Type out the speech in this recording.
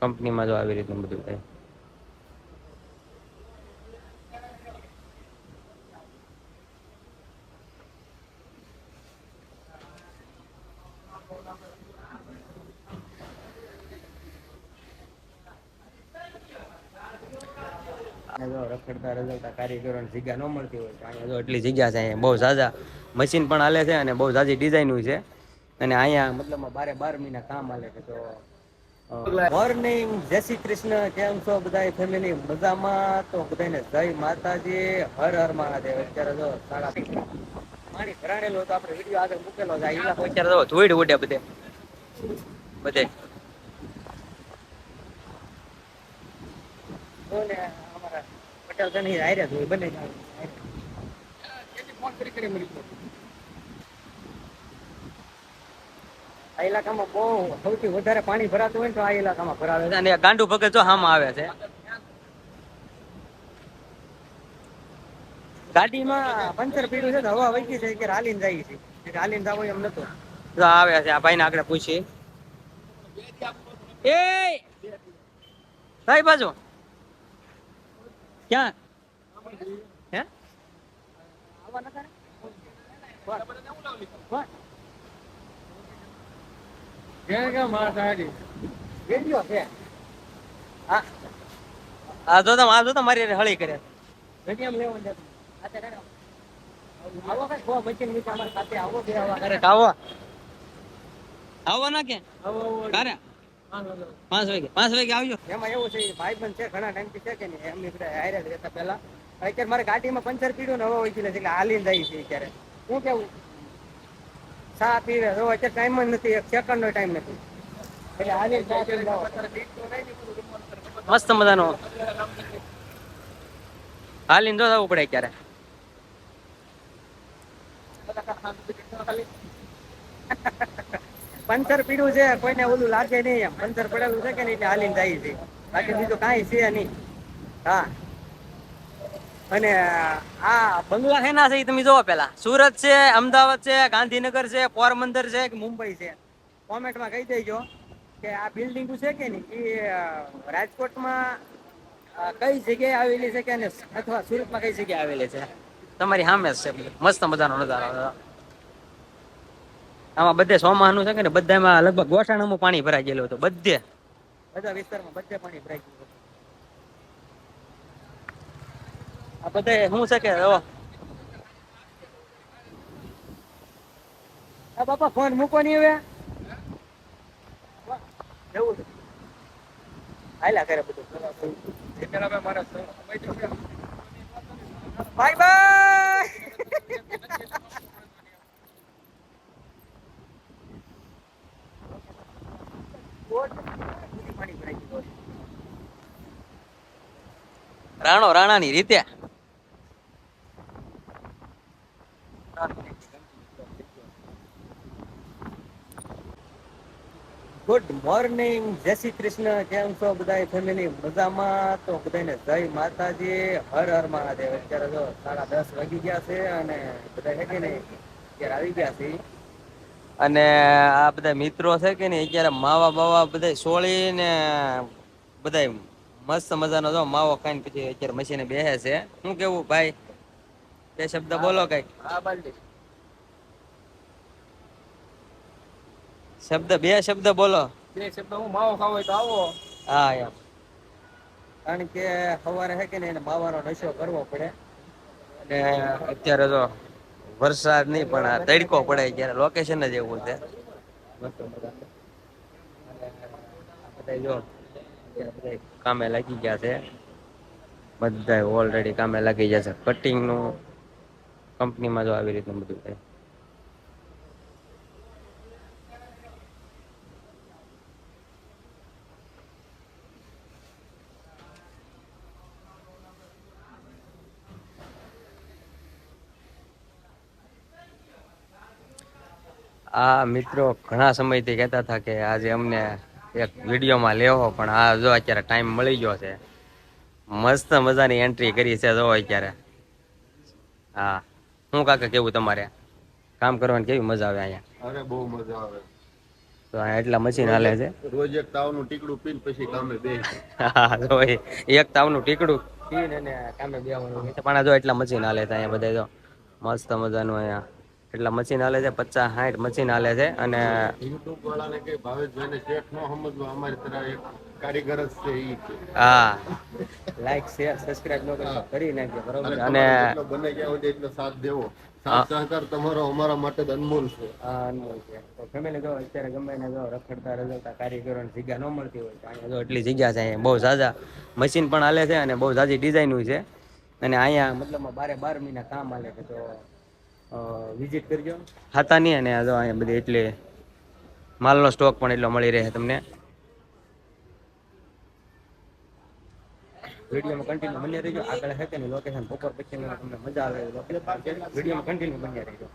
કંપનીમાં જો આવી રીતનું બધું થાય. રખડતા રખડતા કારીગરોને જગ્યા ન મળતી હોય અહીંયા જો એટલી જગ્યા છે. અહીંયા બહુ ઝાઝા મશીન પણ હાલે છે અને બહુ ઝાઝી ડિઝાઇન છે. અને અહીંયા મતલબ 12 મહિના કામ હાલે છે. તો મોર્નિંગ, જય શ્રી કૃષ્ણ. કેમ છો બધા ફેમિલી? મજામાં? તો બધાને જય માતાજી, હર હર મહાદેવ. અત્યારે જો પાણી ભરાણેલું તો આપણે વિડીયો આગળ મૂકેલો છે. આ ઇલાકો અત્યારે જો ધૂળ ઉડે બધે અમારા પટેલ ધની હારે જ હોય બને ફોન કરી મળી. આ ઇલાકામાં બહુ સૌથી વધારે પાણી ભરાતું હોય ને તો આ ઇલાકામાં ભરાવે છે. અને ગાંડુ ભગત જો હામાં આવે છે. ગાડીમાં પંચર પીડ્યું છે તો હવા વહી છે કે હાલીને જાય છે. હાલીને જવું એમ નતું. જો આવે છે આ ભાઈને આગળ પૂછી. એ કઈ બાજુ ક્યાં હે આવા નતા મારી હળી કરે આવો ના કે 5 વાગે આવજો. એમાં એવું છે ભાઈ બંધ છે ઘણા ટાઈમ થી છે કે નહીં એમની હારે રહેતા પેલા. અત્યારે મારે ગાડીમાં પંચર પીડ્યું ને હવે હોય છે એટલે હાલીને જાય છે. અત્યારે શું કેવું ચા પીવે તો અત્યારે ટાઈમ જ નથી. 1 સેકન્ડ નો ટાઈમ નથી. એટલે હાલીને ચા પીને મસ્ત મજાનો હાલીને જો જવું પડે ક્યારે. પંચર પીડ્યું છે કોઈને ઓલું લાગે નહીં. એમ પંચર પડેલું છે કે નહીં એટલે હાલીને જાય છે. બાકી બીજું કાંઈ છે નહીં. હા અને આ બંગલા હેના છે તમે જોવો પેલા. સુરત છે, અમદાવાદ છે, ગાંધીનગર છે, પોરબંદર છે કે મુંબઈ છે? કોમેન્ટમાં કહી દેજો કે આ બિલ્ડિંગ છે કે નહીં એ રાજકોટમાં કઈ જગ્યાએ આવેલી છે કે અથવા સુરતમાં કઈ જગ્યાએ આવેલી છે. તમારી સામે જ છે. મસ્ત મજાનો નજારો. આમાં બધે સોમાનું છે કે ને બધામાં લગભગ ગોઠાણામાં પાણી ભરાઈ ગયેલું હતું. બધા વિસ્તારમાં બધે પાણી ભરાઈ ગયું. આ બધે શું છે કે બાપા ફોન મૂકો નહીં હવે જવું છે હાલ્યા કરે બધું. Bye bye. રાણાની રીતે ગુડ મોર્નિંગ, જય શ્રી કૃષ્ણ. કેમ છો બધા ફેમિલી? મજામાં? તો બધાને જય માતાજી, હર હર મહાદેવ. અત્યારે જો 10:30 વાગી ગયા છે અને બધા છે કે નહીં અત્યારે આવી ગયા છે. અને આ બધા મિત્રો છે કે નહીં અત્યારે માવા બાવા બધા સોળી ને બધા મસ્ત મજાનો જો માવો ખાઈને પછી અત્યારે મશીને બેસે છે. શું કેવું ભાઈ? બે શબ્દ બોલો કઈક. બે શબ્દ બોલો. 2 શબ્દ હું માવો ખાવો હોય તો આવો. હા એમ. કારણ કે સવારે હે કે ને એને માવાનો નશો કરવો પડે. અને અત્યારે તો વરસાદ નહીં પણ આ તડકો પડે અત્યારે લોકેશન જ એવું છે. જો બધા કામે લાગી ગયા છે. બધા ઓલરેડી કામે લાગી ગયા છે. કટિંગ નું કંપનીમાં જો આવી રીતનું બધું થાય. આ મિત્રો ઘણા સમયથી કહેતા હતા કે આજે અમને એક વિડીયોમાં લેવો, પણ આ જો અત્યારે ટાઈમ મળી ગયો છે. મસ્ત મજાની એન્ટ્રી કરી છે જો અત્યારે. હા શું કાકા કેવું તમારે કામ કરવાની કેવી મજા આવે અહીંયા? અરે બહુ મજા આવે. તો અહીંયા એટલા મશીન હાલે છે. રોજ એક તાવનું ટીકડું પીને પછી કામે બેસી. હા જો એક તાવનું ટીકડું પીને અને કામે બેવાનું છે. પણ જો એટલા મશીન હાલે છે અહીંયા બધા. જો મસ્ત મજાનું અહીંયા એટલા મશીન હાલે છે. 50-60 મશીન હાલે છે. અને યુટ્યુબ વાળાને કે ભાવેશભાઈને શેઠ નો સમજવા અમારી તરફ એક કારીગર જ છે ઈ છે. હા લાઈક શેર સબસ્ક્રાઇબ નો કરી નાખજો બરોબર. અને બને ગયા હોય એટલો સાથ દેવો. સાથ સહકાર તમારો અમારા માટે અનમોલ છે. હા અનમોલ છે. તો ફેમિલી જો અત્યારે ગમે ને જો રખડતા રખડતા કારીગરોની જગ્યા ન મળતી હોય તો અહીંયા જો એટલી જગ્યા છે. અહીંયા બહુ ઝાઝા મશીન પણ હાલે છે અને બહુ ઝાઝી ડિઝાઇન છે. અને અહીંયા મતલબમાં 12 મહિના કામ હાલે છે. તો વિઝિટ કરજો ખાતાની. અને જો અહીંયા બધી એટલે માલનો સ્ટોક પણ એટલો મળી રહે તમને. વિડીયોમાં કન્ટિન્યુ બન્યા રહીજો. આગળ છે કે લોકેશન બપોર પછી તમને મજા આવે. વિડીયોમાં કન્ટિન્યુ બન્યા રહીજો.